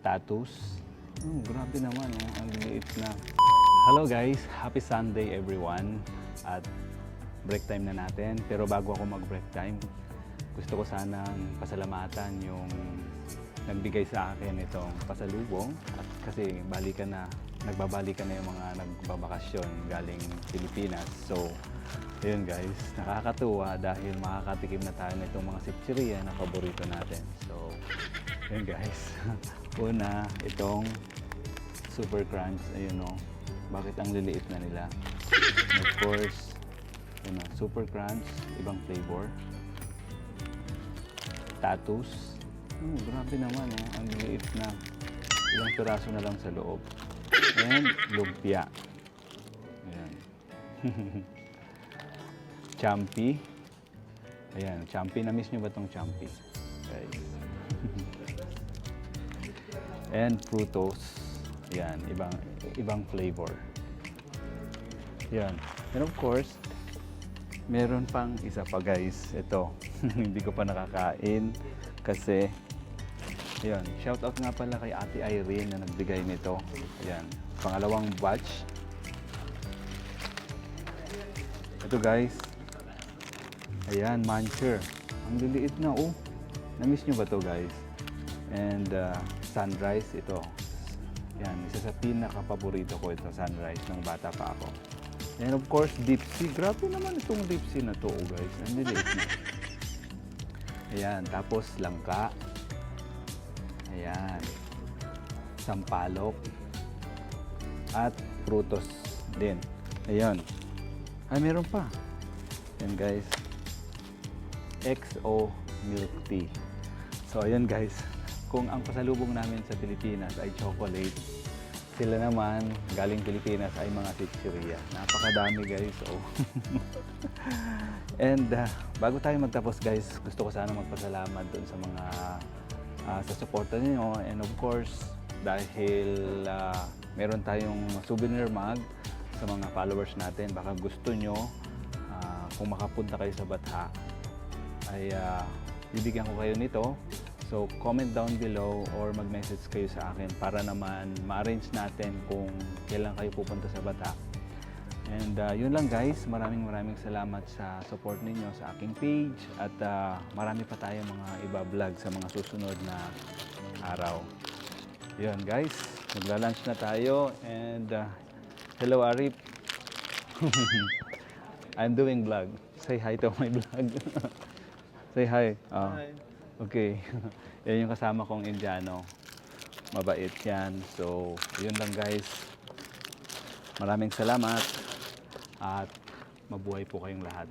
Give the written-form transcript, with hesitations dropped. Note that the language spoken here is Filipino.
tattoos. Grabe naman, oh. Ang liit na. Hello guys, happy Sunday everyone. At break time na natin. Pero bago ako mag-break time, gusto ko sanang pasalamatan yung nagbigay sa akin itong pasalubong. At kasi nagbabalikan na yung mga nagbabakasyon galing Pilipinas. So, yun guys, nakakatuwa dahil makakatikim na tayo nitong mga sitsiriya na paborito natin. So, yun guys. Una, itong Super Crunch. Ayun o. Bakit ang liliit na nila? And of course, yun o, Super Crunch, ibang flavor. Tattoos. Grabe naman o. Ang liliit na. Ilang piraso na lang sa loob. And lumpia. Ayan. Champi. Ayan, champi. Na-miss nyo ba itong champi? Okay. And frutos. Yan, ibang flavor. Yan. And of course, meron pang isa pa guys. Ito, hindi ko pa nakakain kasi yan. Shout out nga pala kay Ate Irene na nagbigay nito. Yan, pangalawang batch. Ito guys. Ayan, muncher. Ang liliit na oh. Na-miss nyo ba to guys? And sunrise ito. Yan, isa sa pinaka-paborito ko ito, sunrise, nung bata pa ako. And of course, deep sea. Grabe naman itong deep sea na to, guys. Ang liliit na. Ayan, tapos langka. Ayan. Sampalok. At prutos din. Ayan. Ay, meron pa. Ayan, guys. XO milk tea. So, ayan, guys. Kung ang pasalubong namin sa Pilipinas ay chocolate, sila naman galing Pilipinas ay mga chichirya. Napakadami guys. Oh. And bago tayo magtapos guys, gusto ko sana magpasalamat doon sa mga sa suporta niyo. And of course, dahil meron tayong souvenir mug sa mga followers natin, baka gusto nyo kung makapunta kayo sa Batha ay bibigyan ko kayo nito. So, comment down below or mag-message kayo sa akin para naman ma-arrange natin kung kailan kayo pupunta sa Batha. And yun lang guys, maraming salamat sa support ninyo sa aking page at marami pa tayo mga iba-vlog sa mga susunod na araw. Yun guys, magla-lunch na tayo and hello Arif. I'm doing vlog. Say hi to my vlog. Say hi. Hi. Okay. Yan yung kasama kong Indiano. Mabait yan. So, yun lang guys. Maraming salamat. At mabuhay po kayong lahat.